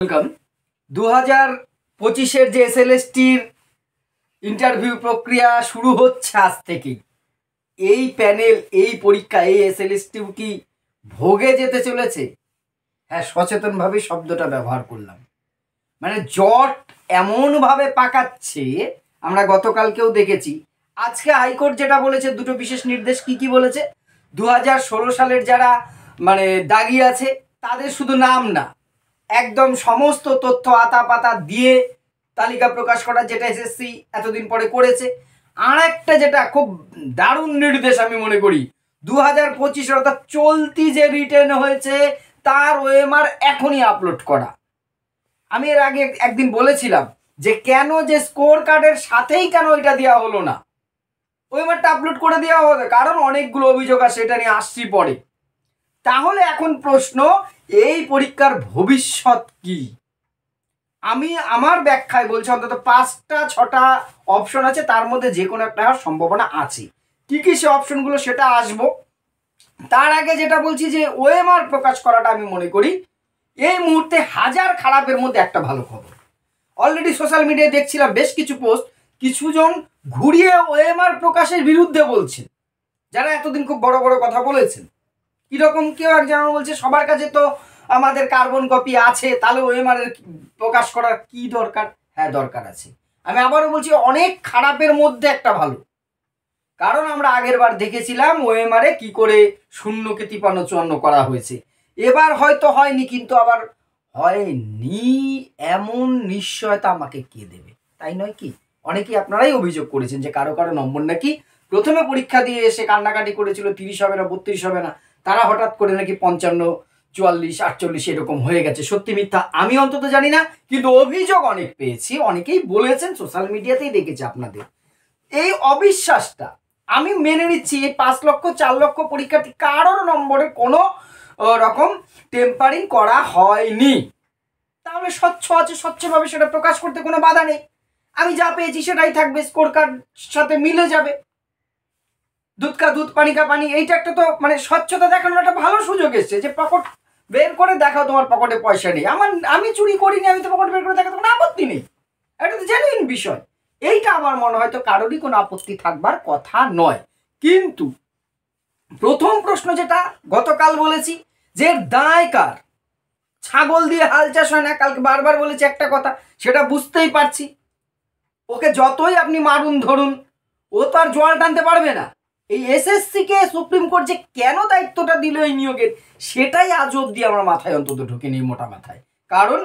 Welcome. 2025-এর যে এসএলএসটির interview প্রক্রিয়া শুরু হচ্ছে আজ থেকেই। এই প্যানেল, এই পরীক্ষা, এই এসএলএসটিও কি ভোগে যেতে চলেছে? হ্যাঁ, সচেতনভাবে শব্দটা ব্যবহার করলাম। মানে জট এমনভাবে পাকাচ্ছে, আমরা গতকালকেও দেখেছি। আজকে হাইকোর্ট যেটা বলেছে, দুটো বিশেষ নির্দেশ কি কি বলেছে, 2016 সালের যারা দাগি আছে তাদের শুধু নাম না, একদম সমস্ত তথ্য আতা পাতা দিয়ে তালিকা প্রকাশ করা, যেটা এসএসসি এতদিন পরে করেছে। আর একটা যেটা খুব দারুণ নির্দেশ আমি মনে করি, 2025 অর্থাৎ চলতি যে রিটেন হয়েছে তার ওএমআর এখনই আপলোড করা। আমি এর আগে একদিন বলেছিলাম যে কেন যে স্কোর কার্ডের সাথেই কেন এটা দেওয়া হলো না, ওএমআরটা আপলোড করে দেওয়া হবে, কারণ অনেকগুলো অভিযোগ আছে, এটা নিয়ে আসছি পরে। তাহলে এখন প্রশ্ন, এই পরীক্ষার ভবিষ্যৎ কি? আমি আমার ব্যাখ্যায় বলছি অন্তত 5টা-6টা অপশন আছে, তার মধ্যে যে কোনো একটা হওয়ার সম্ভাবনা আছে। কি কি সে অপশনগুলো সেটা আসবো। তার আগে যেটা বলছি যে ওএমআর প্রকাশ করাটা আমি মনে করি এই মুহূর্তে হাজার খারাপের মধ্যে একটা ভালো খবর। অলরেডি সোশ্যাল মিডিয়ায় দেখছিলাম বেশ কিছু পোস্ট, কিছুজন ঘুরিয়ে ওএমআর প্রকাশের বিরুদ্ধে বলছেন, যারা এতদিন খুব বড় বড় কথা বলেছেন। কিরকম, কেউ একজন বলছে সবার কাছে তো আমাদের কার্বন কপি আছে, তাহলে ওএমআর প্রকাশ করার কি দরকার? হ্যাঁ, দরকার আছে। আমি আবারও বলছি, অনেক খারাপের মধ্যে একটা ভালো। কারণ আমরা আগের বার দেখেছিলাম ওএমআরে কি করে শূন্যকে 53-54 করা হয়েছে। এবার হয়তো হয়নি, কিন্তু আবার হয়নি এমন নিশ্চয়তা আমাকে কে দেবে? তাই নয় কি? অনেকেই আপনারাই অভিযোগ করেছেন যে কারো কারো নম্বর নাকি প্রথমে পরীক্ষা দিয়ে এসে কান্নাকাটি করেছিল 30 হবে না, 32 হবে না, তারা হঠাৎ করে নাকি 55, 44, 48 এরকম হয়ে গেছে। সত্যি মিথ্যা আমি অন্তত জানি না, কিন্তু অভিযোগ অনেক পেয়েছি, অনেকেই বলেছেন, সোশ্যাল মিডিয়াতেই দেখেছি আপনাদের। এই অবিশ্বাসটা আমি মেনে নিচ্ছি। এই 5 লক্ষ 4 লক্ষ পরীক্ষার্থী কারোর নম্বরে কোনো রকম টেম্পারিং করা হয়নি। তাহলে স্বচ্ছ আছে, স্বচ্ছভাবে সেটা প্রকাশ করতে কোনো বাধা নেই। আমি যা পেয়েছি সেটাই থাকবে, স্কোর কার্ড সাথে মিলে যাবে। দুধ কা দুধ, পানি কা পানি, এইটা একটা তো স্বচ্ছতা দেখানোর একটা ভালো সুযোগ এসছে, যে পকেট বের করে দেখাও তোমার পকেটে পয়সা নেই। আমি চুরি করিনি, আমি তো পকেট বের করে দেখাতে কোনো আপত্তি নেই, এটা তো জেনুইন বিষয়। এইটা আমার মনে হয় তো কারোরই কোনো আপত্তি থাকবার কথা নয়। কিন্তু প্রথম প্রশ্ন যেটা গতকাল বলেছি, যে দায় কার? ছাগল দিয়ে হাল চাষ হয় না, কালকে বারবার বলেছি একটা কথা, সেটা বুঝতেই পারছি। ওকে যতই আপনি মারুন ধরুন, ও তো আর জোয়াল টানতে পারবে না। এই এসএসসিকে সুপ্রিম কোর্ট যে কেন দায়িত্বটা দিল এই নিয়োগের, সেটাই আজ অব্দি আমার মাথায় অন্তত ঢোকে নেই, মোটা মাথায়। কারণ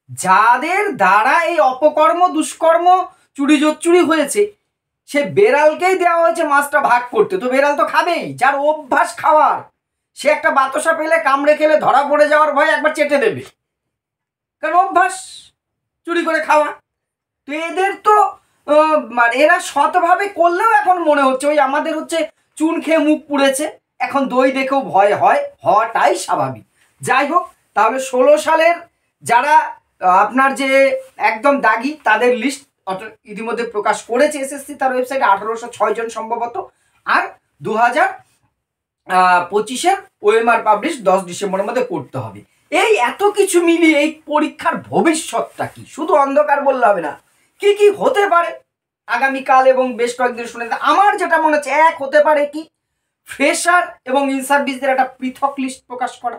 যাদের দ্বারা এই অপকর্ম, দুষ্কর্ম, চুরি জোচ্চুরি হয়েছে, সে বেড়ালকেই দেওয়া হয়েছে মাছটা ভাগ করতে, তো বেড়াল তো খাবেই। যার অভ্যাস খাওয়ার, সে একটা বাতাসা পেলে কামড়ে খেলে ধরা পড়ে যাওয়ার ভয় একবার চেটে দেবে, কারণ অভ্যাস চুরি করে খাওয়া। তো এদের তো এরা শতভাবে করলেও এখন মনে হচ্ছে ওই আমাদের হচ্ছে চুন খেয়ে মুখ পুড়েছে, এখন দই দেখেও ভয় হয়, হওয়াটাই স্বাভাবিক। যাই হোক, তাহলে 16 সালের যারা আপনার যে একদম দাগি, তাদের লিস্ট ইতিমধ্যে প্রকাশ করেছে এসএসসি তার ওয়েবসাইটে, 1806 জন সম্ভবত। আর 2025-এর ওএমআর পাবলিশ 10 ডিসেম্বরের মধ্যে করতে হবে। এই এত কিছু মিলিয়ে এই পরীক্ষার ভবিষ্যৎটা কি? শুধু অন্ধকার বললে হবে না, কি কি হতে পারে আগামীকাল এবং বেশ কয়েকদিন শুনে। আমার যেটা মনে হচ্ছে, এক হতে পারে কি, ফ্রেশার এবং ইন সার্ভিসদের একটা পৃথক লিস্ট প্রকাশ করা,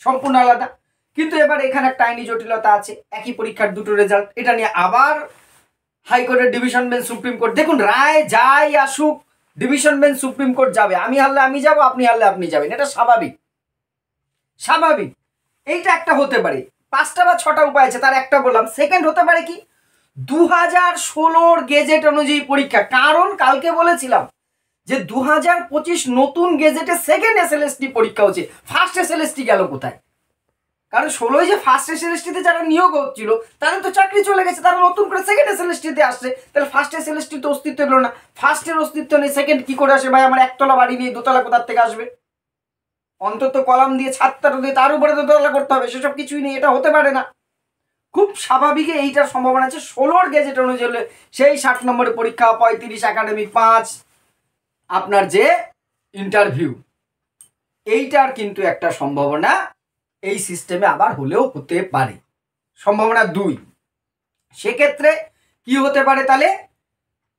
সম্পূর্ণ আলাদা। কিন্তু এবার এখানে একটা আইনি জটিলতা আছে, একই পরীক্ষার দুটো রেজাল্ট, এটা নিয়ে আবার হাইকোর্টের ডিভিশন বেঞ্চ, সুপ্রিম কোর্ট। দেখুন, রায় যাই আসুক, ডিভিশন বেঞ্চ সুপ্রিম কোর্ট যাবে। আমি হারলে আমি যাব, আপনি হারলে আপনি যাবেন, এটা স্বাভাবিক। স্বাভাবিক। এইটা একটা হতে পারে। 5টা বা 6টা উপায় আছে, তার একটা বললাম। সেকেন্ড হতে পারে কি, 2016 গেজেট অনুযায়ী পরীক্ষা। কারণ কালকে বলেছিলাম যে 2025 নতুন গেজেটে সেকেন্ড এসএলএসটি পরীক্ষা হচ্ছে, ফার্স্ট এসএলএসটি গেল কোথায়? কারণ 16 যে ফার্স্ট এসএলএসটিতে যারা নিয়োগ হচ্ছিল তাদের তো চাকরি চলে গেছে, তারা নতুন করে সেকেন্ড এসএলএসটিতে আসছে, তাহলে ফার্স্ট এসএলএসটির তো অস্তিত্ব এলো না। ফার্স্টের অস্তিত্ব নেই, সেকেন্ড কি করে আসে? ভাই, আমার একতলা বাড়ি নিয়ে দোতলা কোথার থেকে আসবে? অন্তত কলাম দিয়ে, ছাদটা দিয়ে, তার উপরে দোতলা করতে হবে, সেসব কিছুই নেই, এটা হতে পারে না। খুব স্বাভাবিক এইটার সম্ভাবনা আছে। 16 গেজেট অনুযায়ী সেই 60 নম্বরের পরীক্ষা, 35 একাডেমিক 5 আপনার যে ইন্টারভিউ, এইটার কিন্তু একটা সম্ভাবনা এই সিস্টেমে আবার হলেও হতে পারে। সম্ভাবনা 2। সেক্ষেত্রে কি হতে পারে তাহলে?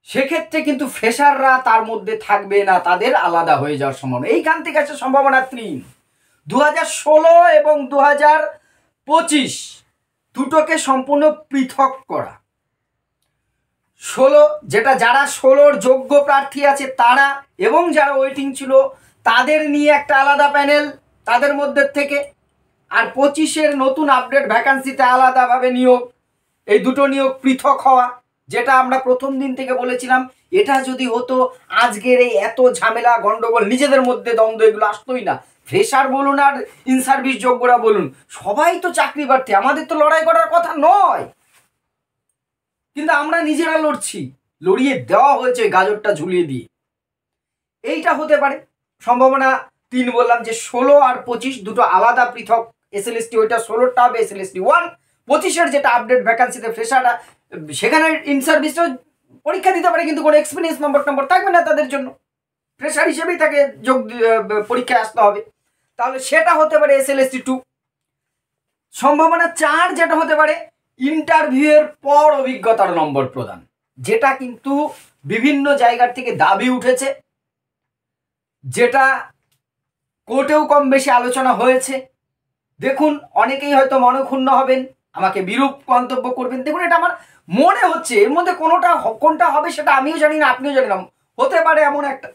সেক্ষেত্রে কিন্তু ফ্রেশাররা তার মধ্যে থাকবে না, তাদের আলাদা হয়ে যাওয়ার সম্ভাবনা। এইখান থেকে আছে সম্ভাবনা 3। 2016 এবং 2025 দুটোকে সম্পূর্ণ পৃথক করা। 16 যেটা যারা 16-র যোগ্য প্রার্থী আছে তারা এবং যারা ওয়েটিং ছিল তাদের নিয়ে একটা আলাদা প্যানেল তাদের মধ্যে থেকে, আর 25-এর নতুন আপডেট ভ্যাকান্সিতে আলাদাভাবে নিয়োগ। এই দুটো নিয়োগ পৃথক হওয়া, যেটা আমরা প্রথম দিন থেকে বলেছিলাম এটা যদি হতো আজকের এই এত ঝামেলা গন্ডগোল নিজেদের মধ্যে দ্বন্দ্ব এগুলো আসতোই না। ফ্রেশার বলুন আর ইন সার্ভিস যোগ্যরা বলুন, সবাই তো চাকরি প্রার্থী, আমাদের তো লড়াই করার কথা নয়, কিন্তু আমরা নিজেরা লড়ছি, লড়িয়ে দেওয়া হয়েছে গাজরটা ঝুলিয়ে দিয়ে। এইটা হতে পারে সম্ভাবনা 3 বললাম, যে 16 আর 25 দুটো আলাদা পৃথক এসএলএসটি, ওইটা 16টা হবে এসএলএসটি 1। 25-এর যেটা আপডেট ভ্যাকান্সিতে ফ্রেশাররা সেখানে ইন সার্ভিসও পরীক্ষা দিতে পারে, কিন্তু কোনো এক্সপিরিয়েন্স নম্বর থাকবে না তাদের জন্য, ফ্রেশার হিসেবেই তাকে পরীক্ষায় আসতে হবে। তাহলে সেটা হতে পারে এসএলএসটি 2। সম্ভাবনা 4 যেটা হতে পারে ইন্টারভিউয়ের পর অভিজ্ঞতার নম্বর প্রদান, যেটা কিন্তু বিভিন্ন জায়গার থেকে দাবি উঠেছে, যেটা কোর্টেও কম বেশি আলোচনা হয়েছে। দেখুন অনেকেই হয়তো মনক্ষুণ্ণ হবেন, আমাকে বিরূপ মন্তব্য করবেন। দেখুন এটা আমার মনে হচ্ছে এর মধ্যে কোনটা হবে সেটা আমিও জানি না, আপনিও জানি না। হতে পারে এমন একটা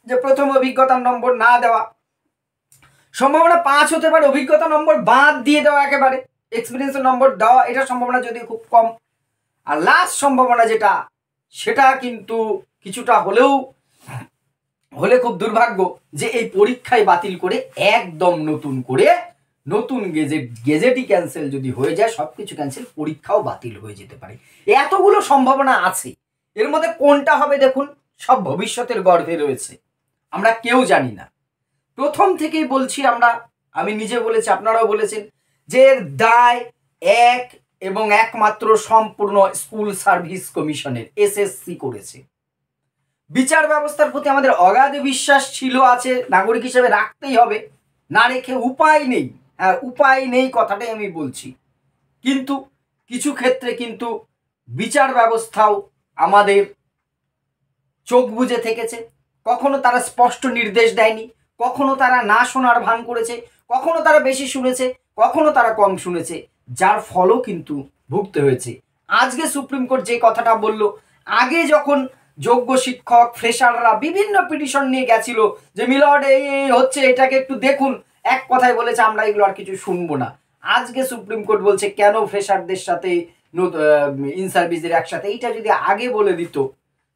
যে প্রথম অভিজ্ঞতার নম্বর না দেওয়া। সম্ভাবনা 5 হতে পারে অভিজ্ঞতা নম্বর বাদ দিয়ে দেওয়া, একেবারে এক্সপিরিয়েন্সের নম্বর দেওয়া, এটা সম্ভাবনা যদি খুব কম। আর লাস্ট সম্ভাবনা যেটা, সেটা কিন্তু কিছুটা হলে খুব দুর্ভাগ্য, যে এই পরীক্ষায় বাতিল করে একদম নতুন গেজেটই ক্যান্সেল যদি হয়ে যায়, সবকিছু ক্যান্সেল, পরীক্ষাও বাতিল হয়ে যেতে পারে। এতগুলো সম্ভাবনা আছে, এর মধ্যে কোনটা হবে দেখুন সব ভবিষ্যতের গর্ভে রয়েছে, আমরা কেউ জানি না। প্রথম থেকেই বলছি আমি নিজে বলেছি, আপনারাও বলেছেন, যে এর দায় এক এবং একমাত্র সম্পূর্ণ স্কুল সার্ভিস কমিশনের, এসএসসি করেছে। বিচার ব্যবস্থার প্রতি আমাদের অগাধ বিশ্বাস ছিল, আছে, নাগরিক হিসেবে রাখতেই হবে, না রেখে উপায় নেই। হ্যাঁ, উপায় নেই কথাটাই আমি বলছি। কিন্তু কিছু ক্ষেত্রে কিন্তু বিচার ব্যবস্থাও আমাদের চোখ বুজে থেকেছে, কখনো তারা স্পষ্ট নির্দেশ দেয়নি, কখনো তারা না শোনার ভান করেছে, কখনো তারা বেশি শুনেছে, কখনো তারা কম শুনেছে, যার ফলও কিন্তু ভুগতে হয়েছে। আজকে সুপ্রিম কোর্ট যে কথাটা বলল, আগে যখন যোগ্য শিক্ষক ফ্রেশাররা বিভিন্ন পিটিশন নিয়ে গেছিল যে মিলর্ড এই হচ্ছে, এটাকে একটু দেখুন, এক কথায় বলেছে আমরা এগুলো আর কিছু শুনবো না। আজকে সুপ্রিম কোর্ট বলছে কেন ফ্রেশারদের সাথে ইন সার্ভিসের একসাথে, এইটা যদি আগে বলে দিত,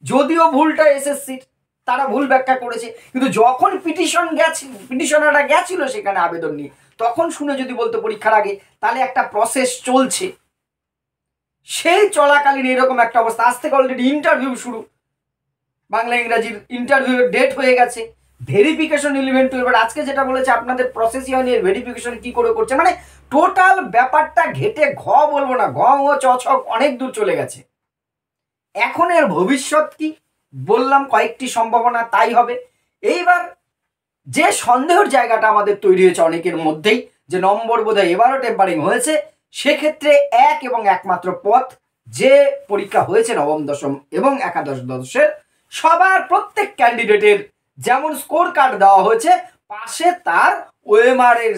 যদিও ভুলটা এসএসসির, তারা ভুল ব্যাখ্যা করেছে, কিন্তু যখন পিটিশনাররা গেছিল সেখানে আবেদন নিয়ে, তখন শুনে যদি বলতো পরীক্ষার আগে, তাহলে একটা প্রসেস চলছে, সেই চলাকালীন এরকম একটা অবস্থা। আজ থেকে অলরেডি ইন্টারভিউ শুরু, বাংলা ইংরাজির ইন্টারভিউ ডেট হয়ে গেছে, ভেরিফিকেশন 11-12, আজকে যেটা বলেছে আপনাদের প্রসেসই হয়নি, ভেরিফিকেশন কি করে করছে, মানে টোটাল ব্যাপারটা ঘেটে বলবো না, ও চছক অনেক দূর চলে গেছে। এখন এর ভবিষ্যৎ কি বললাম, কয়েকটি সম্ভাবনা তাই হবে। এইবার যে সন্দেহের জায়গাটা আমাদের তৈরি হয়েছে অনেকের মধ্যেই, যে নম্বর বোধহয় এবারও টেম্পারিং হয়েছে, সেক্ষেত্রে এক এবং একমাত্র পথ, যে পরীক্ষা হয়েছে নবম দশম এবং একাদশ দ্বাদশের সবার প্রত্যেক ক্যান্ডিডেটের যেমন স্কোর কার্ড দেওয়া হয়েছে, পাশে তার ওএমআর এর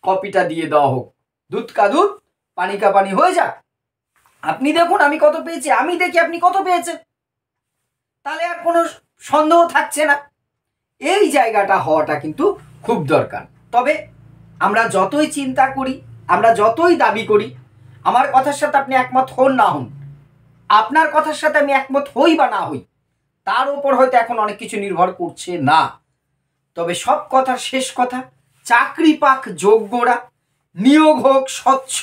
কপিটা দিয়ে দেওয়া হোক। দুধ কা দুধ পানি কা পানি হয়ে যাক, আপনি দেখুন আমি কত পেয়েছি, আমি দেখি আপনি কত পেয়েছেন, তাহলে আর কোনো সন্দেহ থাকছে না। এই জায়গাটা হওয়াটা কিন্তু খুব দরকার। তবে আমরা যতই চিন্তা করি, আমরা যতই দাবি করি, আমার কথার সাথে আপনি একমত হন না হন, আপনার কথার সাথে আমি একমত হই বা না হই, তার উপর হয়তো এখন অনেক কিছু নির্ভর করছে না। তবে সব কথার শেষ কথা, চাকরি পাক যোগ্যরা, নিয়োগ হোক স্বচ্ছ,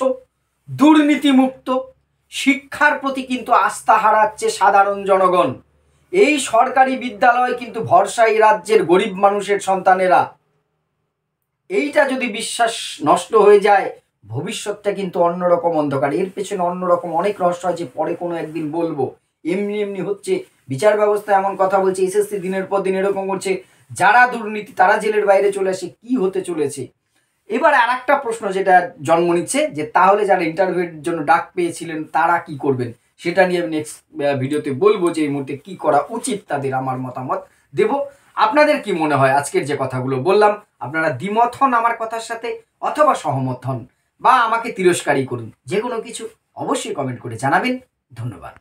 দুর্নীতিমুক্ত, শিক্ষার প্রতি কিন্তু আস্থা হারাচ্ছে সাধারণ জনগণ। এই সরকারি বিদ্যালয় কিন্তু ভরসা এই রাজ্যের গরিব মানুষের সন্তানেরা। এইটা যদি বিশ্বাস নষ্ট হয়ে যায়, ভবিষ্যৎটা কিন্তু অন্যরকম অন্ধকার। এর পেছনে অন্যরকম অনেক রহস্য আছে, পরে কোনো একদিন বলবো। এমনি হচ্ছে, বিচার ব্যবস্থা এমন কথা বলছে, এসএসসি দিনের পর দিন এরকম করছে, যারা দুর্নীতি তারা জেলের বাইরে চলে আসে, কি হতে চলেছে। এবার আর একটা প্রশ্ন যেটা জন্ম নিচ্ছে যে তাহলে যারা ইন্টারভিউয়ের জন্য ডাক পেয়েছিলেন তারা কি করবেন, সেটা নিয়ে আমি নেক্সট ভিডিওতে বলবো যে এই মুহূর্তে কি করা উচিত তাদের, আমার মতামত দেব। আপনাদের কি মনে হয় আজকের যে কথাগুলো বললাম, আপনারা দ্বিমত হন আমার কথার সাথে অথবা সহমত হন বা আমাকে তিরস্কারই করুন, যে কোনো কিছু অবশ্যই কমেন্ট করে জানাবেন। ধন্যবাদ।